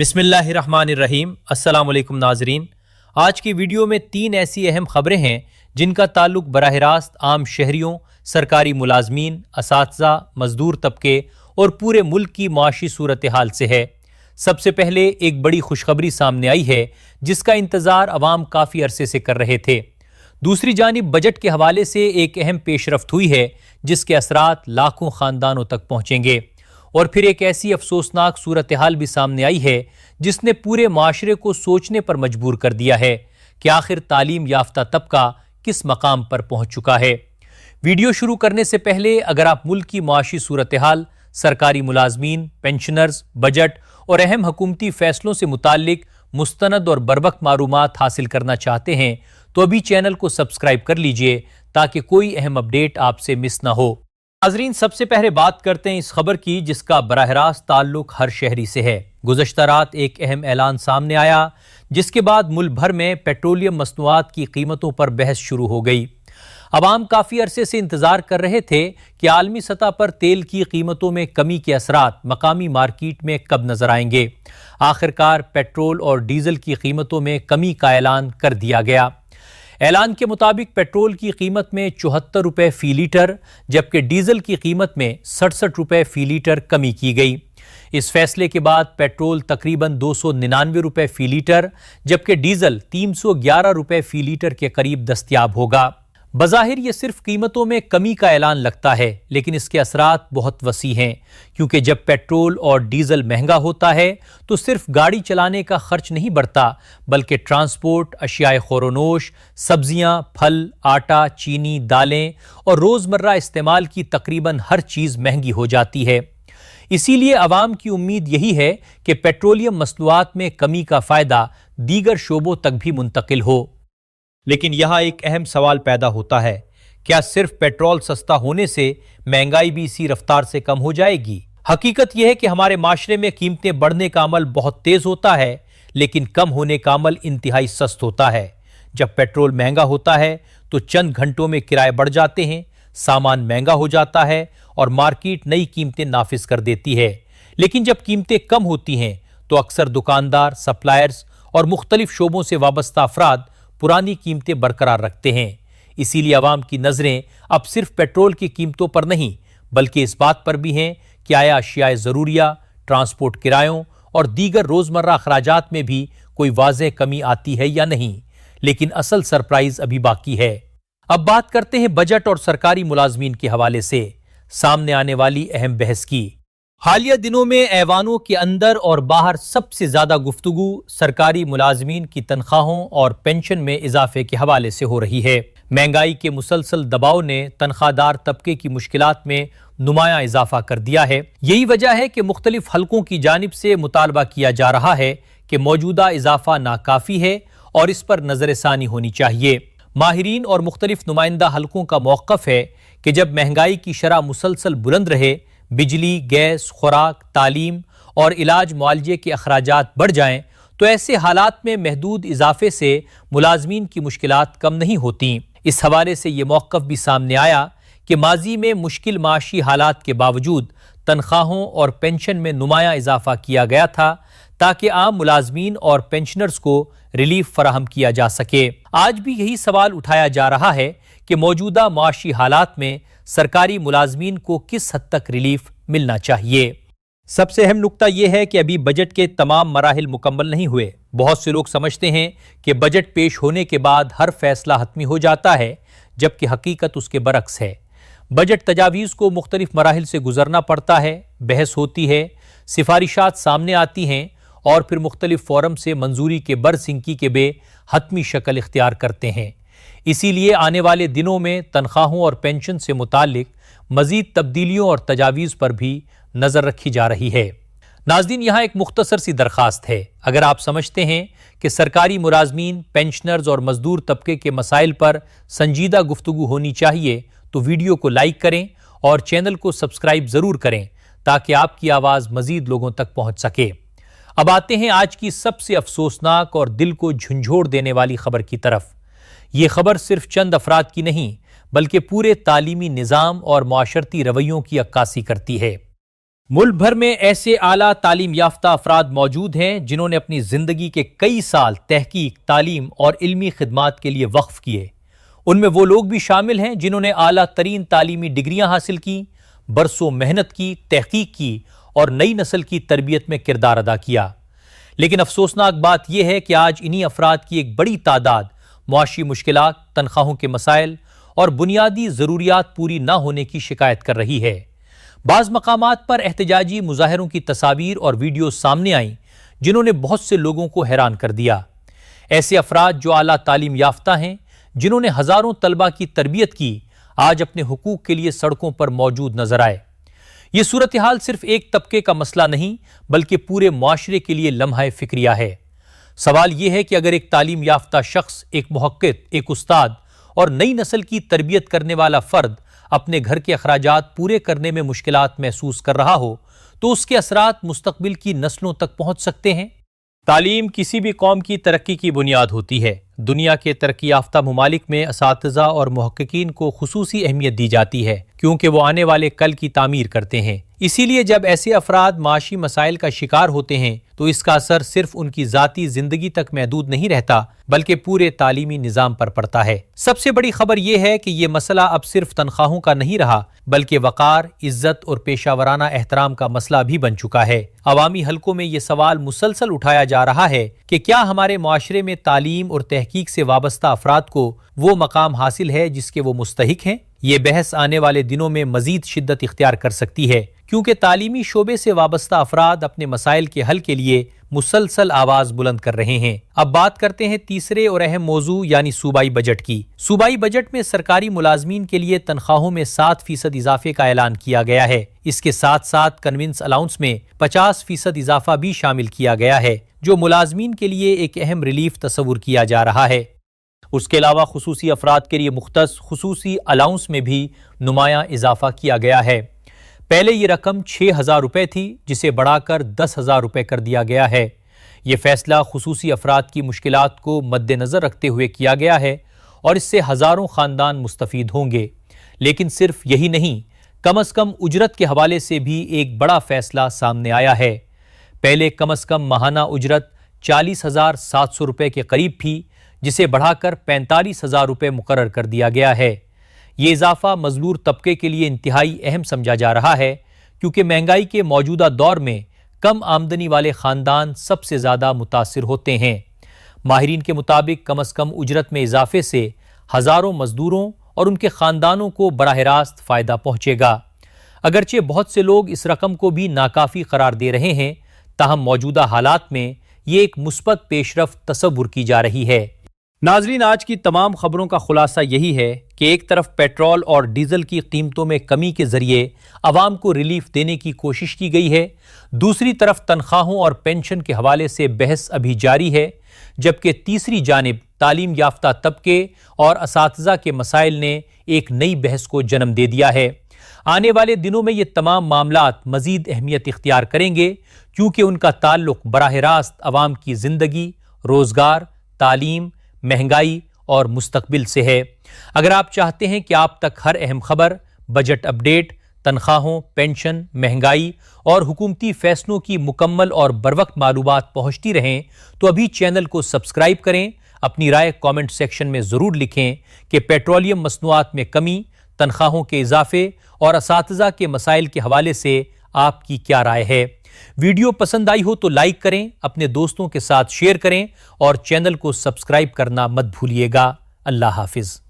بسم اللہ الرحمن الرحیم۔ السلام علیکم ناظرین، آج کی ویڈیو میں 3 ایسی اہم خبریں ہیں جن کا تعلق براہ راست عام شہریوں، سرکاری ملازمین، اساتذہ، مزدور طبقے اور پورے ملک کی معاشی صورتحال سے ہے۔ سب سے پہلے ایک بڑی خوشخبری سامنے آئی ہے جس کا انتظار عوام کافی عرصے سے کر رہے تھے۔ دوسری جانب بجٹ کے حوالے سے ایک اہم پیش رفت ہوئی ہے جس کے اثرات لاکھوں خاندانوں تک پہنچیں گے، اور پھر ایک ایسی افسوسناک صورتحال بھی سامنے آئی ہے جس نے پورے معاشرے کو سوچنے پر مجبور کر دیا ہے کہ آخر تعلیم یافتہ طبقہ کس مقام پر پہنچ چکا ہے۔ ویڈیو شروع کرنے سے پہلے اگر آپ ملک کی معاشی صورتحال، سرکاری ملازمین، پینشنرز، بجٹ اور اہم حکومتی فیصلوں سے متعلق مستند اور بروقت معلومات حاصل کرنا چاہتے ہیں تو ابھی چینل کو سبسکرائب کر لیجئے تاکہ کوئی اہم اپڈیٹ آپ سے مس نہ ہو۔ ناظرین، سب سے پہلے بات کرتے ہیں اس خبر کی جس کا براہ راست تعلق ہر شہری سے ہے۔ گزشتہ رات ایک اہم اعلان سامنے آیا جس کے بعد ملک بھر میں پیٹرولیم مصنوعات کی قیمتوں پر بحث شروع ہو گئی۔ عوام کافی عرصے سے انتظار کر رہے تھے کہ عالمی سطح پر تیل کی قیمتوں میں کمی کے اثرات مقامی مارکیٹ میں کب نظر آئیں گے۔ آخرکار پیٹرول اور ڈیزل کی قیمتوں میں کمی کا اعلان کر دیا گیا۔ اعلان کے مطابق پیٹرول کی قیمت میں 74 روپے فی لیٹر جبکہ ڈیزل کی قیمت میں 67 روپے فی لیٹر کمی کی گئی۔ اس فیصلے کے بعد پیٹرول تقریباً 299 روپے فی لیٹر جبکہ ڈیزل 311 روپے فی لیٹر کے قریب دستیاب ہوگا۔ بظاہر یہ صرف قیمتوں میں کمی کا اعلان لگتا ہے لیکن اس کے اثرات بہت وسیع ہیں، کیونکہ جب پیٹرول اور ڈیزل مہنگا ہوتا ہے تو صرف گاڑی چلانے کا خرچ نہیں بڑھتا بلکہ ٹرانسپورٹ، اشیاء خوردونوش، سبزیاں، پھل، آٹا، چینی، دالیں اور روزمرہ استعمال کی تقریباً ہر چیز مہنگی ہو جاتی ہے۔ اسی لیے عوام کی امید یہی ہے کہ پیٹرولیم مصنوعات میں کمی کا فائدہ دیگر شعبوں تک بھی منتقل ہو۔ لیکن یہاں ایک اہم سوال پیدا ہوتا ہے، کیا صرف پیٹرول سستا ہونے سے مہنگائی بھی اسی رفتار سے کم ہو جائے گی؟ حقیقت یہ ہے کہ ہمارے معاشرے میں قیمتیں بڑھنے کا عمل بہت تیز ہوتا ہے لیکن کم ہونے کا عمل انتہائی سست ہوتا ہے۔ جب پیٹرول مہنگا ہوتا ہے تو چند گھنٹوں میں کرائے بڑھ جاتے ہیں، سامان مہنگا ہو جاتا ہے اور مارکیٹ نئی قیمتیں نافذ کر دیتی ہے۔ لیکن جب قیمتیں کم ہوتی ہیں تو اکثر دکاندار، سپلائرز اور مختلف شعبوں سے وابستہ افراد پرانی قیمتیں برقرار رکھتے ہیں۔ اسی لیے عوام کی نظریں اب صرف پیٹرول کی قیمتوں پر نہیں بلکہ اس بات پر بھی ہیں کہ آیا اشیاء ضروریہ، ٹرانسپورٹ کرایوں اور دیگر روزمرہ اخراجات میں بھی کوئی واضح کمی آتی ہے یا نہیں۔ لیکن اصل سرپرائز ابھی باقی ہے۔ اب بات کرتے ہیں بجٹ اور سرکاری ملازمین کے حوالے سے سامنے آنے والی اہم بحث کی۔ حالیہ دنوں میں ایوانوں کے اندر اور باہر سب سے زیادہ گفتگو سرکاری ملازمین کی تنخواہوں اور پینشن میں اضافے کے حوالے سے ہو رہی ہے۔ مہنگائی کے مسلسل دباؤ نے تنخواہ دار طبقے کی مشکلات میں نمایاں اضافہ کر دیا ہے۔ یہی وجہ ہے کہ مختلف حلقوں کی جانب سے مطالبہ کیا جا رہا ہے کہ موجودہ اضافہ ناکافی ہے اور اس پر نظر ثانی ہونی چاہیے۔ ماہرین اور مختلف نمائندہ حلقوں کا موقف ہے کہ جب مہنگائی کی شرح مسلسل بلند رہے، بجلی، گیس، خوراک، تعلیم اور علاج معالجے کے اخراجات بڑھ جائیں تو ایسے حالات میں محدود اضافے سے ملازمین کی مشکلات کم نہیں ہوتیں۔ اس حوالے سے یہ موقف بھی سامنے آیا کہ ماضی میں مشکل معاشی حالات کے باوجود تنخواہوں اور پینشن میں نمایاں اضافہ کیا گیا تھا تاکہ عام ملازمین اور پینشنرز کو ریلیف فراہم کیا جا سکے۔ آج بھی یہی سوال اٹھایا جا رہا ہے کہ موجودہ معاشی حالات میں سرکاری ملازمین کو کس حد تک ریلیف ملنا چاہیے۔ سب سے اہم نکتہ یہ ہے کہ ابھی بجٹ کے تمام مراحل مکمل نہیں ہوئے۔ بہت سے لوگ سمجھتے ہیں کہ بجٹ پیش ہونے کے بعد ہر فیصلہ حتمی ہو جاتا ہے جبکہ حقیقت اس کے برعکس ہے۔ بجٹ تجاویز کو مختلف مراحل سے گزرنا پڑتا ہے، بحث ہوتی ہے، سفارشات سامنے آتی ہیں اور پھر مختلف فورم سے منظوری کے برسنکی کے بے حتمی شکل اختیار کرتے ہیں۔ اسی لیے آنے والے دنوں میں تنخواہوں اور پینشن سے متعلق مزید تبدیلیوں اور تجاویز پر بھی نظر رکھی جا رہی ہے۔ ناظرین، یہاں ایک مختصر سی درخواست ہے۔ اگر آپ سمجھتے ہیں کہ سرکاری ملازمین، پینشنرز اور مزدور طبقے کے مسائل پر سنجیدہ گفتگو ہونی چاہیے تو ویڈیو کو لائک کریں اور چینل کو سبسکرائب ضرور کریں تاکہ آپ کی آواز مزید لوگوں تک پہنچ سکے۔ اب آتے ہیں آج کی سب سے افسوسناک اور دل کو جھنجھوڑ دینے والی خبر کی طرف۔ یہ خبر صرف چند افراد کی نہیں بلکہ پورے تعلیمی نظام اور معاشرتی رویوں کی عکاسی کرتی ہے۔ ملک بھر میں ایسے اعلیٰ تعلیم یافتہ افراد موجود ہیں جنہوں نے اپنی زندگی کے کئی سال تحقیق، تعلیم اور علمی خدمات کے لیے وقف کیے۔ ان میں وہ لوگ بھی شامل ہیں جنہوں نے اعلیٰ ترین تعلیمی ڈگریاں حاصل کی، برسوں محنت کی، تحقیق کی اور نئی نسل کی تربیت میں کردار ادا کیا۔ لیکن افسوسناک بات یہ ہے کہ آج انہی افراد کی ایک بڑی تعداد معاشی مشکلات، تنخواہوں کے مسائل اور بنیادی ضروریات پوری نہ ہونے کی شکایت کر رہی ہے۔ بعض مقامات پر احتجاجی مظاہروں کی تصاویر اور ویڈیوز سامنے آئیں جنہوں نے بہت سے لوگوں کو حیران کر دیا۔ ایسے افراد جو اعلیٰ تعلیم یافتہ ہیں، جنہوں نے ہزاروں طلبہ کی تربیت کی، آج اپنے حقوق کے لیے سڑکوں پر موجود نظر آئے۔ یہ صورتحال صرف ایک طبقے کا مسئلہ نہیں بلکہ پورے معاشرے کے لیے لمحہ فکریہ ہے۔ سوال یہ ہے کہ اگر ایک تعلیم یافتہ شخص، ایک محقق، ایک استاد اور نئی نسل کی تربیت کرنے والا فرد اپنے گھر کے اخراجات پورے کرنے میں مشکلات محسوس کر رہا ہو تو اس کے اثرات مستقبل کی نسلوں تک پہنچ سکتے ہیں۔ تعلیم کسی بھی قوم کی ترقی کی بنیاد ہوتی ہے۔ دنیا کے ترقی یافتہ ممالک میں اساتذہ اور محققین کو خصوصی اہمیت دی جاتی ہے کیونکہ وہ آنے والے کل کی تعمیر کرتے ہیں۔ اسی لیے جب ایسے افراد معاشی مسائل کا شکار ہوتے ہیں تو اس کا اثر صرف ان کی ذاتی زندگی تک محدود نہیں رہتا بلکہ پورے تعلیمی نظام پر پڑتا ہے۔ سب سے بڑی خبر یہ ہے کہ یہ مسئلہ اب صرف تنخواہوں کا نہیں رہا بلکہ وقار، عزت اور پیشہ ورانہ احترام کا مسئلہ بھی بن چکا ہے۔ عوامی حلقوں میں یہ سوال مسلسل اٹھایا جا رہا ہے کہ کیا ہمارے معاشرے میں تعلیم اور تحقیق سے وابستہ افراد کو وہ مقام حاصل ہے جس کے وہ مستحق ہیں؟ یہ بحث آنے والے دنوں میں مزید شدت اختیار کر سکتی ہے کیونکہ تعلیمی شعبے سے وابستہ افراد اپنے مسائل کے حل کے لیے مسلسل آواز بلند کر رہے ہیں۔ اب بات کرتے ہیں تیسرے اور اہم موضوع یعنی صوبائی بجٹ کی۔ صوبائی بجٹ میں سرکاری ملازمین کے لیے تنخواہوں میں 7% اضافے کا اعلان کیا گیا ہے۔ اس کے ساتھ ساتھ کنونس الاؤنس میں 50% اضافہ بھی شامل کیا گیا ہے جو ملازمین کے لیے ایک اہم ریلیف تصور کیا جا رہا ہے۔ اس کے علاوہ خصوصی افراد کے لیے مختص خصوصی الاؤنس میں بھی نمایاں اضافہ کیا گیا ہے۔ پہلے یہ رقم 6,000 روپے تھی جسے بڑھا کر 10,000 روپے کر دیا گیا ہے۔ یہ فیصلہ خصوصی افراد کی مشکلات کو مد نظر رکھتے ہوئے کیا گیا ہے اور اس سے ہزاروں خاندان مستفید ہوں گے۔ لیکن صرف یہی نہیں، کم از کم اجرت کے حوالے سے بھی ایک بڑا فیصلہ سامنے آیا ہے۔ پہلے کم از کم ماہانہ اجرت 40,700 روپے کے قریب تھی جسے بڑھا کر 45,000 روپے مقرر کر دیا گیا ہے۔ یہ اضافہ مزدور طبقے کے لیے انتہائی اہم سمجھا جا رہا ہے کیونکہ مہنگائی کے موجودہ دور میں کم آمدنی والے خاندان سب سے زیادہ متاثر ہوتے ہیں۔ ماہرین کے مطابق کم از کم اجرت میں اضافے سے ہزاروں مزدوروں اور ان کے خاندانوں کو براہ راست فائدہ پہنچے گا۔ اگرچہ بہت سے لوگ اس رقم کو بھی ناکافی قرار دے رہے ہیں، تاہم موجودہ حالات میں یہ ایک مثبت پیش رفت تصور کی جا رہی ہے۔ ناظرین، آج کی تمام خبروں کا خلاصہ یہی ہے کہ ایک طرف پیٹرول اور ڈیزل کی قیمتوں میں کمی کے ذریعے عوام کو ریلیف دینے کی کوشش کی گئی ہے، دوسری طرف تنخواہوں اور پینشن کے حوالے سے بحث ابھی جاری ہے، جبکہ تیسری جانب تعلیم یافتہ طبقے اور اساتذہ کے مسائل نے ایک نئی بحث کو جنم دے دیا ہے۔ آنے والے دنوں میں یہ تمام معاملات مزید اہمیت اختیار کریں گے کیونکہ ان کا تعلق براہ راست عوام کی زندگی، روزگار، تعلیم، مہنگائی اور مستقبل سے ہے۔ اگر آپ چاہتے ہیں کہ آپ تک ہر اہم خبر، بجٹ اپ ڈیٹ، تنخواہوں، پینشن، مہنگائی اور حکومتی فیصلوں کی مکمل اور بروقت معلومات پہنچتی رہیں تو ابھی چینل کو سبسکرائب کریں۔ اپنی رائے کامنٹ سیکشن میں ضرور لکھیں کہ پیٹرولیم مصنوعات میں کمی، تنخواہوں کے اضافے اور اساتذہ کے مسائل کے حوالے سے آپ کی کیا رائے ہے۔ ویڈیو پسند آئی ہو تو لائک کریں، اپنے دوستوں کے ساتھ شیئر کریں اور چینل کو سبسکرائب کرنا مت بھولیے گا۔ اللہ حافظ۔